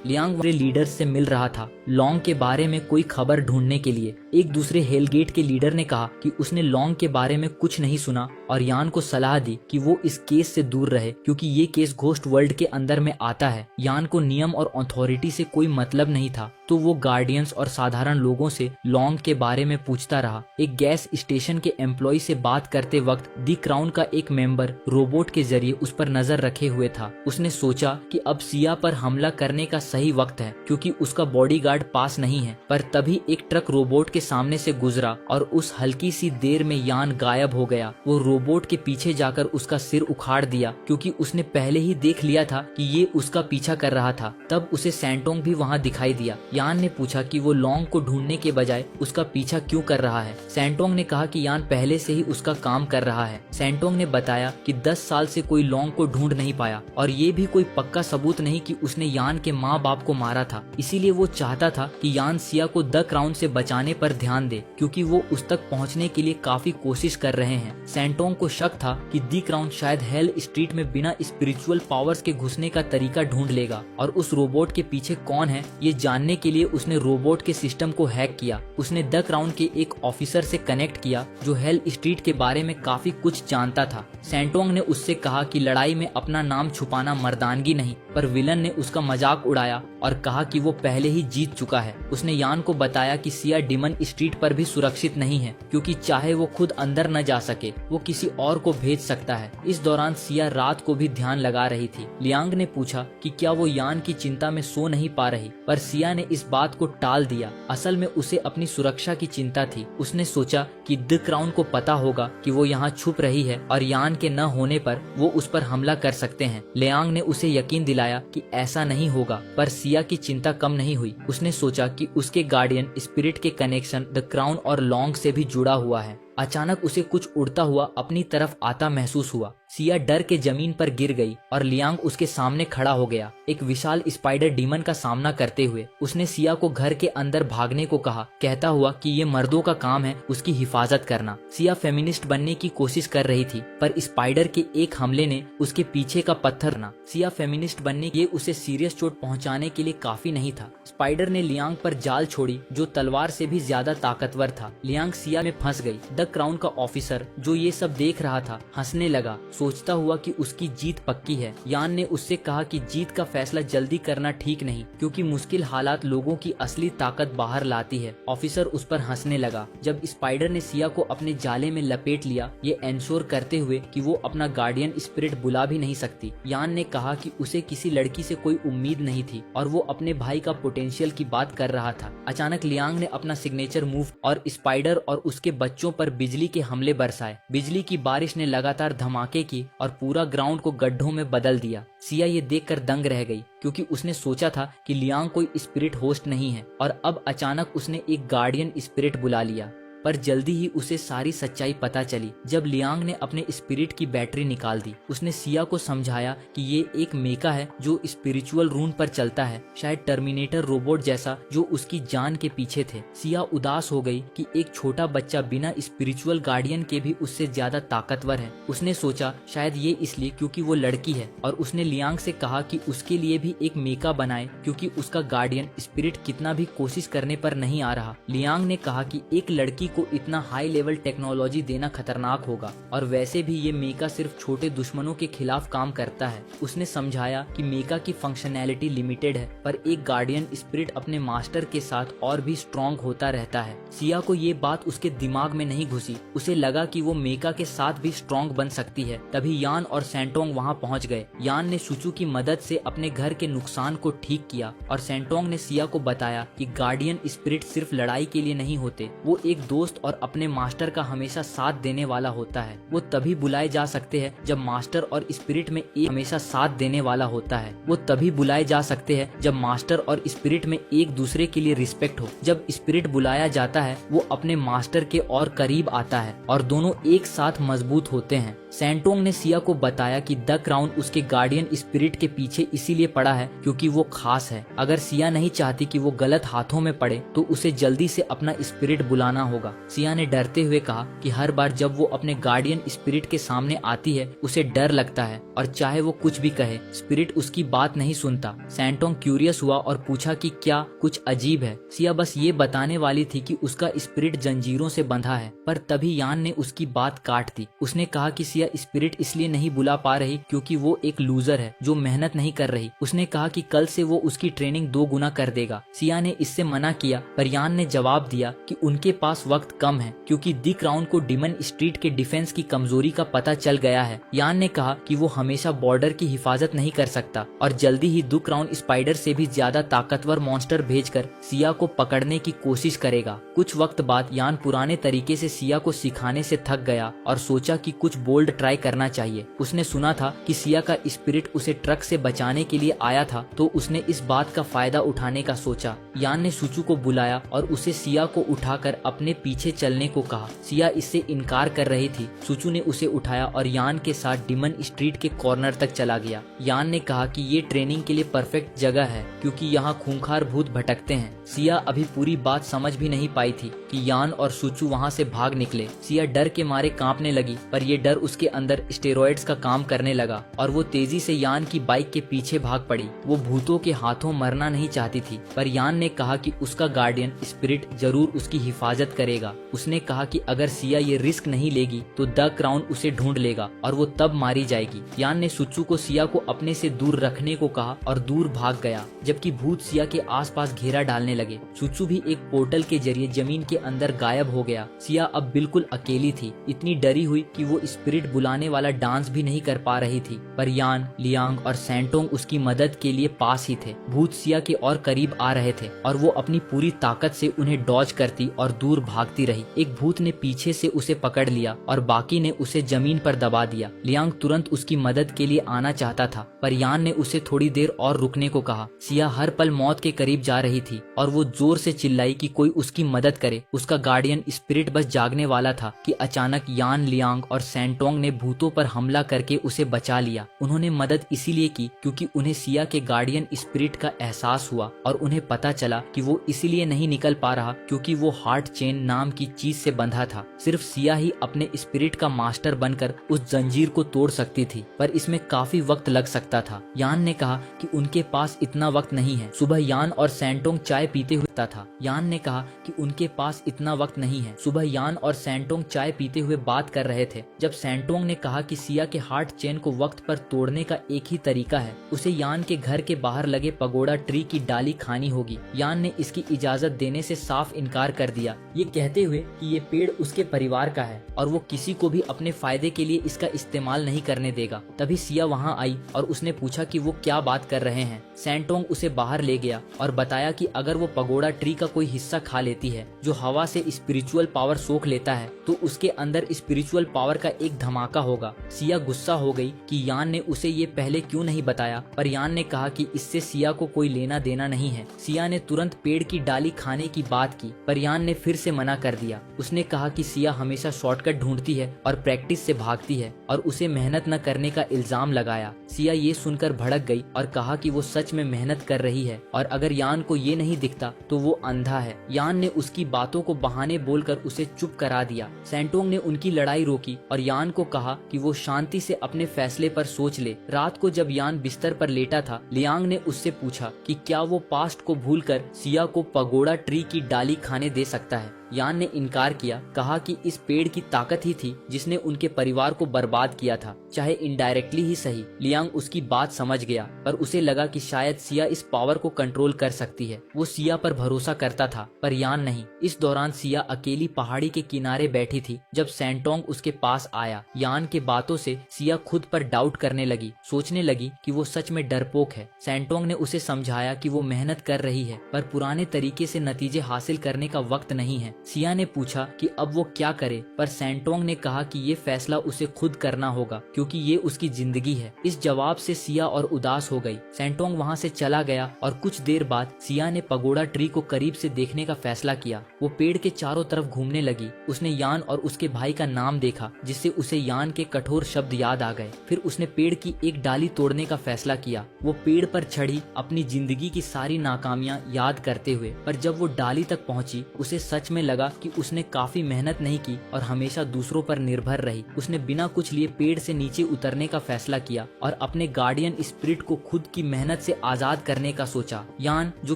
Liang अपने leader से मिल रहा था लॉन्ग के बारे में कोई खबर ढूंढने के लिए। एक दूसरे हेलगेट के लीडर ने कहा कि उसने लॉन्ग के बारे में कुछ नहीं सुना और यान को सलाह दी कि वो इस केस से दूर रहे क्योंकि ये केस घोस्ट वर्ल्ड के अंदर में आता है। यान को नियम और अथॉरिटी से कोई मतलब नहीं था, तो वो गार्डियंस और साधारण लोगों से लॉन्ग के बारे में पूछता रहा। एक गैस स्टेशन के एम्प्लॉय से बात करते वक्त दी क्राउन का एक मेंबर रोबोट के जरिए उस पर नजर रखे हुए था। उसने सोचा कि अब सिया पर हमला करने का सही वक्त है क्योंकि उसका बॉडीगार्ड पास नहीं है। पर तभी एक ट्रक रोबोट के सामने से गुजरा और उस हल्की सी देर में यान गायब हो गया। वो रोबोट के पीछे जाकर उसका सिर उखाड़ दिया क्योंकि उसने पहले ही देख लिया था कि ये उसका पीछा कर रहा था। तब उसे सैंटोंग भी वहाँ दिखाई दिया। यान ने पूछा कि वो लॉन्ग को ढूंढने के बजाय उसका पीछा क्यों कर रहा है। सैंटोंग ने कहा कि यान पहले से ही उसका काम कर रहा है। सैंटोंग ने बताया कि 10 साल से कोई लॉन्ग को ढूंढ नहीं पाया और ये भी कोई पक्का सबूत नहीं कि उसने यान के माँ बाप को मारा था। इसीलिए वो चाहता था कि यान सिया को द क्राउन से बचाने पर ध्यान दे क्योंकि वो उस तक पहुंचने के लिए काफी कोशिश कर रहे हैं। सैंटोंग को शक था कि दी क्राउन शायद हेल स्ट्रीट में बिना स्पिरिचुअल पावर्स के घुसने का तरीका ढूंढ लेगा और उस रोबोट के पीछे कौन है ये जानने के लिए उसने रोबोट के सिस्टम को हैक किया। उसने द क्राउन के एक ऑफिसर से कनेक्ट किया जो हेल स्ट्रीट के बारे में काफी कुछ जानता था। सैंटोंग ने उससे कहा कि लड़ाई में अपना नाम छुपाना मर्दानगी नहीं, पर विलन ने उसका मजाक उड़ाया और कहा कि वो पहले ही जीत चुका है। उसने यान को बताया कि सिया डिमन स्ट्रीट पर भी सुरक्षित नहीं है क्योंकि चाहे वो खुद अंदर न जा सके वो किसी और को भेज सकता है। इस दौरान सिया रात को भी ध्यान लगा रही थी। लियांग ने पूछा कि क्या वो यान की चिंता में सो नहीं पा रही, पर सिया ने इस बात को टाल दिया। असल में उसे अपनी सुरक्षा की चिंता थी। उसने सोचा कि द क्राउन को पता होगा कि वो यहाँ छुप रही है और यान के न होने पर वो उस पर हमला कर सकते हैं। लियांग ने उसे यकीन दिलाया कि ऐसा नहीं होगा, पर सिया की चिंता कम नहीं हुई। उसने सोचा कि उसके गार्डियन स्पिरिट के कनेक्शन द क्राउन और लॉन्ग से भी जुड़ा हुआ है। अचानक उसे कुछ उड़ता हुआ अपनी तरफ आता महसूस हुआ। सिया डर के जमीन पर गिर गई और लियांग उसके सामने खड़ा हो गया। एक विशाल स्पाइडर डीमन का सामना करते हुए उसने सिया को घर के अंदर भागने को कहा, कहता हुआ कि ये मर्दों का काम है उसकी हिफाजत करना। सिया फेमिनिस्ट बनने की कोशिश कर रही थी, पर स्पाइडर के एक हमले ने उसके पीछे का पत्थर ना। सिया फेमिनिस्ट बनने के उसे सीरियस चोट पहुंचाने के लिए काफी नहीं था। स्पाइडर ने लियांग पर जाल छोड़ी जो तलवार से भी ज्यादा ताकतवर था। लियांग सिया में फंस गई। द क्राउन का ऑफिसर जो ये सब देख रहा था हंसने लगा, सोचता हुआ कि उसकी जीत पक्की है। यान ने उससे कहा कि जीत का फैसला जल्दी करना ठीक नहीं क्योंकि मुश्किल हालात लोगों की असली ताकत बाहर लाती है। ऑफिसर उस पर हंसने लगा। जब स्पाइडर ने सिया को अपने जाले में लपेट लिया, ये एंश्योर करते हुए कि वो अपना गार्डियन स्पिरिट बुला भी नहीं सकती। यान ने कहा कि उसे किसी लड़की से कोई उम्मीद नहीं थी और वो अपने भाई का पोटेंशियल की बात कर रहा था। अचानक लियांग ने अपना सिग्नेचर मूव और स्पाइडर और उसके बच्चों पर बिजली के हमले बरसाए। बिजली की बारिश ने लगातार धमाके की और पूरा ग्राउंड को गड्ढों में बदल दिया। सिया ये देखकर दंग रह गई क्योंकि उसने सोचा था कि लियांग कोई स्पिरिट होस्ट नहीं है और अब अचानक उसने एक गार्डियन स्पिरिट बुला लिया। पर जल्दी ही उसे सारी सच्चाई पता चली जब लियांग ने अपने स्पिरिट की बैटरी निकाल दी। उसने सिया को समझाया कि ये एक मेका है जो स्पिरिचुअल रून पर चलता है, शायद टर्मिनेटर रोबोट जैसा जो उसकी जान के पीछे थे। सिया उदास हो गई कि एक छोटा बच्चा बिना स्पिरिचुअल गार्डियन के भी उससे ज्यादा ताकतवर है। उसने सोचा शायद ये इसलिए क्योंकि वो लड़की है और उसने लियांग से कहा कि उसके लिए भी एक मेका बनाए क्योंकि उसका गार्डियन स्पिरिट कितना भी कोशिश करने पर नहीं आ रहा। लियांग ने कहा कि एक लड़की को इतना हाई लेवल टेक्नोलॉजी देना खतरनाक होगा और वैसे भी ये मेका सिर्फ छोटे दुश्मनों के खिलाफ काम करता है। उसने समझाया कि मेका की फंक्शनैलिटी लिमिटेड है, पर एक गार्डियन स्पिरिट अपने मास्टर के साथ और भी स्ट्रॉन्ग होता रहता है। सिया को ये बात उसके दिमाग में नहीं घुसी। उसे लगा कि वो मेका के साथ भी स्ट्रॉन्ग बन सकती है। तभी यान और सैंटोंग वहाँ पहुँच गए। यान ने सुचू की मदद से अपने घर के नुकसान को ठीक किया और सैंटोंग ने सिया को बताया कि गार्डियन स्पिरिट सिर्फ लड़ाई के लिए नहीं होते, वो एक दोस्त और अपने मास्टर का हमेशा साथ देने वाला होता है। वो तभी बुलाए जा सकते हैं जब मास्टर और स्पिरिट में एक हमेशा साथ देने वाला होता है। वो तभी बुलाए जा सकते हैं जब मास्टर और स्पिरिट में एक दूसरे के लिए रिस्पेक्ट हो। जब स्पिरिट बुलाया जाता है वो अपने मास्टर के और करीब आता है और दोनों एक साथ मजबूत होते हैं। सैंटोंग ने सिया को बताया कि द क्राउन उसके गार्डियन स्पिरिट के पीछे इसीलिए पड़ा है क्योंकि वो खास है। अगर सिया नहीं चाहती कि वो गलत हाथों में पड़े तो उसे जल्दी से अपना स्पिरिट बुलाना होगा। होगा। सिया ने डरते हुए कहा कि हर बार जब वो अपने गार्डियन स्पिरिट के सामने आती है उसे डर लगता है और चाहे वो कुछ भी कहे स्पिरिट उसकी बात नहीं सुनता। सैंटोंग क्यूरियस हुआ और पूछा कि क्या कुछ अजीब है। सिया बस ये बताने वाली थी कि उसका स्पिरिट जंजीरों से बंधा है, पर तभी यान ने उसकी बात काट दी। उसने कहा कि सिया स्पिरिट इसलिए नहीं बुला पा रही क्योंकि वो एक लूजर है जो मेहनत नहीं कर रही। उसने कहा कि कल से वो उसकी ट्रेनिंग 2 गुना कर देगा। सिया ने इससे मना किया, पर यान ने जवाब दिया कि उनके पास वक्त कम है क्योंकि दी क्राउन को डिमन स्ट्रीट के डिफेंस की कमजोरी का पता चल गया है। यान ने कहा कि वो हमेशा बॉर्डर की हिफाजत नहीं कर सकता और जल्दी ही दी क्राउन स्पाइडर से भी ज्यादा ताकतवर मॉन्स्टर भेजकर सिया को पकड़ने की कोशिश करेगा। कुछ वक्त बाद यान पुराने तरीके से सिया को सिखाने से थक गया और सोचा कि कुछ बोल्ड ट्राई करना चाहिए। उसने सुना था कि सिया का स्पिरिट उसे ट्रक से बचाने के लिए आया था, तो उसने इस बात का फायदा उठाने का सोचा। यान ने सुचू को बुलाया और उसे सिया को उठाकर अपने पीछे चलने को कहा। सिया इससे इनकार कर रही थी। सुचू ने उसे उठाया और यान के साथ डिमन स्ट्रीट के कॉर्नर तक चला गया। यान ने कहा कि ये ट्रेनिंग के लिए परफेक्ट जगह है क्योंकि यहाँ खूंखार भूत भटकते हैं। सिया अभी पूरी बात समझ भी नहीं पाई थी कि यान और सुचू वहाँ से भाग निकले। सिया डर के मारे कांपने लगी, पर ये डर उसके अंदर स्टेरॉइड्स का काम करने लगा और वो तेजी से यान की बाइक के पीछे भाग पड़ी। वो भूतों के हाथों मरना नहीं चाहती थी, पर यान ने कहा कि उसका गार्डियन स्पिरिट जरूर उसकी हिफाजत करेगा। उसने कहा कि अगर सिया ये रिस्क नहीं लेगी तो द क्राउन उसे ढूंढ लेगा और वो तब मारी जाएगी। यान ने सुचू को सिया को अपने से दूर रखने को कहा और दूर भाग गया, जबकि भूत सिया के आसपास घेरा डालने लगे। सुचू भी एक पोर्टल के जरिए जमीन के अंदर गायब हो गया। सिया अब बिल्कुल अकेली थी, इतनी डरी हुई कि वो स्पिरिट बुलाने वाला डांस भी नहीं कर पा रही थी। पर यान, लियांग और सैंटोंग उसकी मदद के लिए पास ही थे। भूत सिया के और करीब आ रहे थे और वो अपनी पूरी ताकत से उन्हें डॉज करती और दूर भागती रही। एक भूत ने पीछे से उसे पकड़ लिया और बाकी ने उसे जमीन पर दबा दिया। लियांग तुरंत उसकी मदद के लिए आना चाहता था, पर यान ने उसे थोड़ी देर और रुकने को कहा। सिया हर पल मौत के करीब जा रही थी और वो जोर से चिल्लाई कि कोई उसकी मदद करे। उसका गार्डियन स्पिरिट बस जागने वाला था कि अचानक यान, लियांग और सैंटोंग ने भूतों पर हमला करके उसे बचा लिया। उन्होंने मदद इसीलिए की क्योंकि उन्हें सिया के गार्डियन स्पिरिट का एहसास हुआ और उन्हें पता चला कि वो इसीलिए नहीं निकल पा रहा क्योंकि वो हार्ट चेन नाम की चीज से बंधा था। सिर्फ सिया ही अपने स्पिरिट का मास्टर बनकर उस जंजीर को तोड़ सकती थी, पर इसमें काफी वक्त लग सकता था। यान ने कहा कि उनके पास इतना वक्त नहीं है। सुबह यान और सैंटोंग चाय पीते हुए था। यान ने कहा कि उनके पास इतना वक्त नहीं है। सुबह यान और सैंटोंग चाय पीते हुए बात कर रहे थे जब सैंटोंग ने कहा कि सिया के हार्ट चेन को वक्त पर तोड़ने का एक ही तरीका है, उसे यान के घर के बाहर लगे पगोड़ा ट्री की डाली खानी होगी। यान ने इसकी इजाजत देने से साफ इनकार कर दिया, ये कहते हुए कि ये पेड़ उसके परिवार का है और वो किसी को भी अपने फायदे के लिए इसका इस्तेमाल नहीं करने देगा। तभी सिया वहाँ आई और उसने पूछा कि वो क्या बात कर रहे हैं। सैंटोंग उसे बाहर ले गया और बताया कि अगर वो पगोड़ा ट्री का कोई हिस्सा खा लेती है जो हवा से स्पिरिचुअल पावर सोख लेता है तो उसके अंदर स्पिरिचुअल पावर का एक धमाका होगा। सिया गुस्सा हो गई कि यान ने उसे ये पहले क्यों नहीं बताया, पर यान ने कहा कि इससे सिया को कोई लेना देना नहीं है। सिया ने तुरंत पेड़ की डाली खाने की बात की, पर यान ने फिर से मना कर दिया। उसने कहा कि सिया हमेशा शॉर्टकट ढूंढती है और प्रैक्टिस से भागती है और उसे मेहनत न करने का इल्जाम लगाया। सिया ये सुनकर भड़क गई और कहा कि वो सच में मेहनत कर रही है और अगर यान को ये नहीं दिखता तो वो अंधा है। यान ने उसकी बातों को बहाने बोलकर उसे चुप करा दिया। सैंटोंग ने उनकी लड़ाई रोकी और यान को कहा कि वो शांति से अपने फैसले पर सोच ले। रात को जब यान बिस्तर पर लेटा था, लियांग ने उससे पूछा कि क्या वो पास्ट को भूलकर सिया को पगोड़ा ट्री की डाली खाने दे सकता है। यान ने इनकार किया, कहा कि इस पेड़ की ताकत ही थी जिसने उनके परिवार को बर्बाद किया था, चाहे इनडायरेक्टली ही सही। लियांग उसकी बात समझ गया, पर उसे लगा कि शायद सिया इस पावर को कंट्रोल कर सकती है। वो सिया पर भरोसा करता था, पर यान नहीं। इस दौरान सिया अकेली पहाड़ी के किनारे बैठी थी जब सैंटोंग उसके पास आया। यान के बातों से सिया खुद पर डाउट करने लगी, सोचने लगी कि वो सच में डरपोक है। सैंटोंग ने उसे समझाया कि वो मेहनत कर रही है, पर पुराने तरीके से नतीजे हासिल करने का वक्त नहीं है। सिया ने पूछा कि अब वो क्या करे, पर सैंटोंग ने कहा कि ये फैसला उसे खुद करना होगा क्योंकि ये उसकी जिंदगी है। इस जवाब से सिया और उदास हो गई। सैंटोंग वहाँ से चला गया और कुछ देर बाद सिया ने पगोड़ा ट्री को करीब से देखने का फैसला किया। वो पेड़ के चारों तरफ घूमने लगी। उसने यान और उसके भाई का नाम देखा, जिससे उसे यान के कठोर शब्द याद आ गए। फिर उसने पेड़ की एक डाली तोड़ने का फैसला किया। वो पेड़ पर चढ़ी अपनी जिंदगी की सारी नाकामियां याद करते हुए, पर जब वो डाली तक पहुंची उसे सच में लगा कि उसने काफी मेहनत नहीं की और हमेशा दूसरों पर निर्भर रही। उसने बिना कुछ लिए पेड़ से नीचे उतरने का फैसला किया और अपने गार्डियन स्पिरिट को खुद की मेहनत से आजाद करने का सोचा। यान जो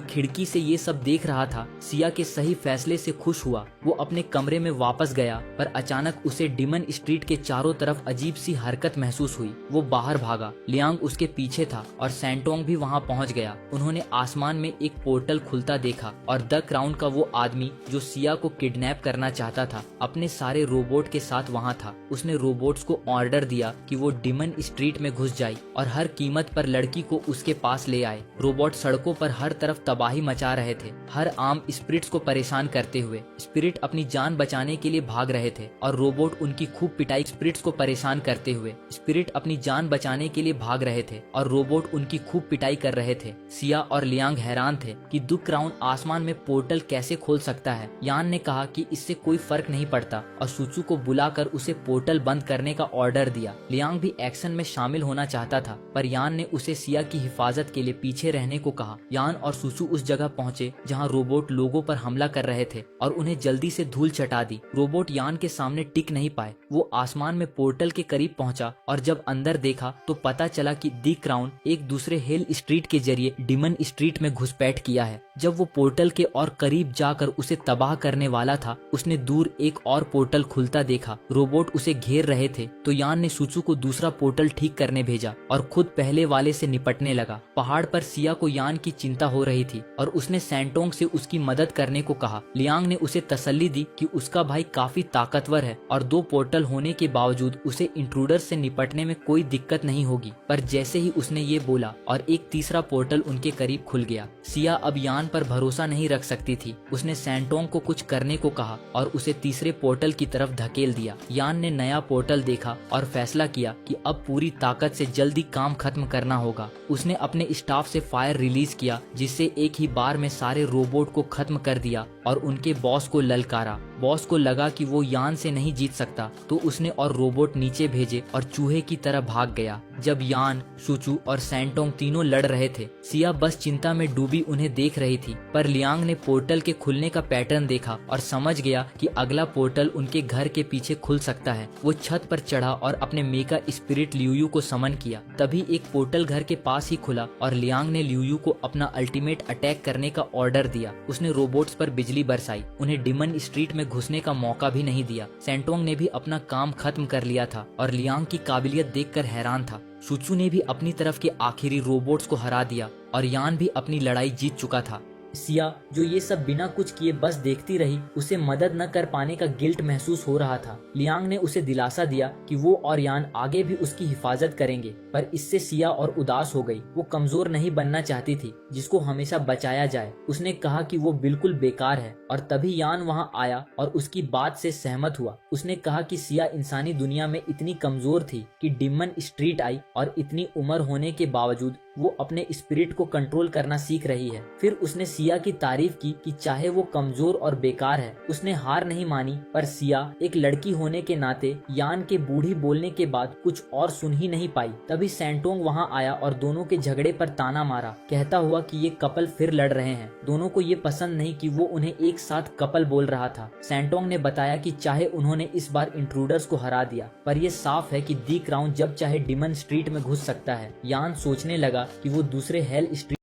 खिड़की से ये सब देख रहा था, सिया के सही फैसले से खुश हुआ। वो अपने कमरे में वापस गया, पर अचानक उसे डिमन स्ट्रीट के चारों तरफ अजीब सी हरकत महसूस हुई। वो बाहर भागा। लियांग उसके पीछे था और सैंटोंग भी वहाँ पहुँच गया। उन्होंने आसमान में एक पोर्टल खुलता देखा और द क्राउन का वो आदमी जो सिया को किडनैप करना चाहता था, अपने सारे रोबोट के साथ वहाँ था। उसने रोबोट्स को ऑर्डर दिया कि वो डिमन स्ट्रीट में घुस जाए और हर कीमत पर लड़की को उसके पास ले आए। रोबोट सड़कों पर हर तरफ तबाही मचा रहे थे, हर आम स्पिरिट्स को परेशान करते हुए। स्पिरिट अपनी जान बचाने के लिए भाग रहे थे और रोबोट उनकी खूब पिटाई स्पिरिट्स को परेशान करते हुए। स्पिरिट अपनी जान बचाने के लिए भाग रहे थे और रोबोट उनकी खूब पिटाई कर रहे थे। सिया और लियांग हैरान थे कि द क्राउन आसमान में पोर्टल कैसे खोल सकता है। यान ने कहा कि इससे कोई फर्क नहीं पड़ता और सूचू को बुलाकर उसे पोर्टल बंद करने का ऑर्डर दिया। लियांग भी एक्शन में शामिल होना चाहता था, पर यान ने उसे सिया की हिफाजत के लिए पीछे रहने को कहा। यान और सूचू उस जगह पहुंचे जहां रोबोट लोगों पर हमला कर रहे थे और उन्हें जल्दी से धूल चटा दी। रोबोट यान के सामने टिक नहीं पाए। वो आसमान में पोर्टल के करीब पहुंचा और जब अंदर देखा तो पता चला कि द क्राउन एक दूसरे हेल स्ट्रीट के जरिए डिमन स्ट्रीट में घुसपैठ किया है। जब वो पोर्टल के और करीब जाकर उसे तबाह करने वाला था, उसने दूर एक और पोर्टल खुलता देखा। रोबोट उसे घेर रहे थे तो यान ने सूचू को दूसरा पोर्टल ठीक करने भेजा और खुद पहले वाले से निपटने लगा। पहाड़ पर सिया को यान की चिंता हो रही थी और उसने सैंटोंग से उसकी मदद करने को कहा। लियांग ने उसे तसल्ली दी कि उसका भाई काफी ताकतवर है और 2 पोर्टल होने के बावजूद उसे इंट्रूडर से निपटने में कोई दिक्कत नहीं होगी। पर जैसे ही उसने ये बोला और एक तीसरा पोर्टल उनके करीब खुल गया। सिया अब यान पर भरोसा नहीं रख सकती थी। उसने सैंटोंग को कुछ करने को कहा और उसे तीसरे पोर्टल की तरफ धकेल दिया। यान ने नया पोर्टल देखा और फैसला किया कि अब पूरी ताकत से जल्दी काम खत्म करना होगा। उसने अपने स्टाफ से फायर रिलीज किया, जिससे एक ही बार में सारे रोबोट को खत्म कर दिया और उनके बॉस को ललकारा। बॉस को लगा कि वो यान से नहीं जीत सकता, तो उसने और रोबोट नीचे भेजे और चूहे की तरह भाग गया। जब यान, सूचू और सैंटोंग तीनों लड़ रहे थे, सिया बस चिंता में डूबी उन्हें देख रही थी। पर लियांग ने पोर्टल के खुलने का पैटर्न देखा और समझ गया कि अगला पोर्टल उनके घर के पीछे खुल सकता है। वो छत पर चढ़ा और अपने मेका स्पिरिट लियूयू को समन किया। तभी एक पोर्टल घर के पास ही खुला और लियांग ने लियूयू को अपना अल्टीमेट अटैक करने का ऑर्डर दिया। उसने रोबोट्स पर बिजली बरसाई, उन्हें डिमन स्ट्रीट में घुसने का मौका भी नहीं दिया। सैंटोंग ने भी अपना काम खत्म कर लिया था और लियांग की काबिलियत देखकर हैरान था। सूचू ने भी अपनी तरफ के आखिरी रोबोट्स को हरा दिया और यान भी अपनी लड़ाई जीत चुका था। सिया, जो ये सब बिना कुछ किए बस देखती रही, उसे मदद न कर पाने का गिल्ट महसूस हो रहा था। लियांग ने उसे दिलासा दिया कि वो और यान आगे भी उसकी हिफाजत करेंगे, पर इससे सिया और उदास हो गई। वो कमजोर नहीं बनना चाहती थी जिसको हमेशा बचाया जाए। उसने कहा कि वो बिल्कुल बेकार है और तभी यान वहाँ आया और उसकी बात से सहमत हुआ। उसने कहा कि सिया इंसानी दुनिया में इतनी कमजोर थी कि डिमन स्ट्रीट आई और इतनी उम्र होने के बावजूद वो अपने स्पिरिट को कंट्रोल करना सीख रही है। फिर उसने सिया की तारीफ की कि चाहे वो कमजोर और बेकार है, उसने हार नहीं मानी। पर सिया एक लड़की होने के नाते यान के बूढ़ी बोलने के बाद कुछ और सुन ही नहीं पाई। तभी सैंटोंग वहाँ आया और दोनों के झगड़े पर ताना मारा, कहता हुआ कि ये कपल फिर लड़ रहे हैं। दोनों को ये पसंद नहीं कि वो उन्हें एक साथ कपल बोल रहा था। सैंटोंग ने बताया कि चाहे उन्होंने इस बार इंट्रूडर्स को हरा दिया, पर यह साफ है कि द क्राउन जब चाहे डिमन स्ट्रीट में घुस सकता है। यान सोचने लगा कि वो दूसरे हेल स्ट्रीट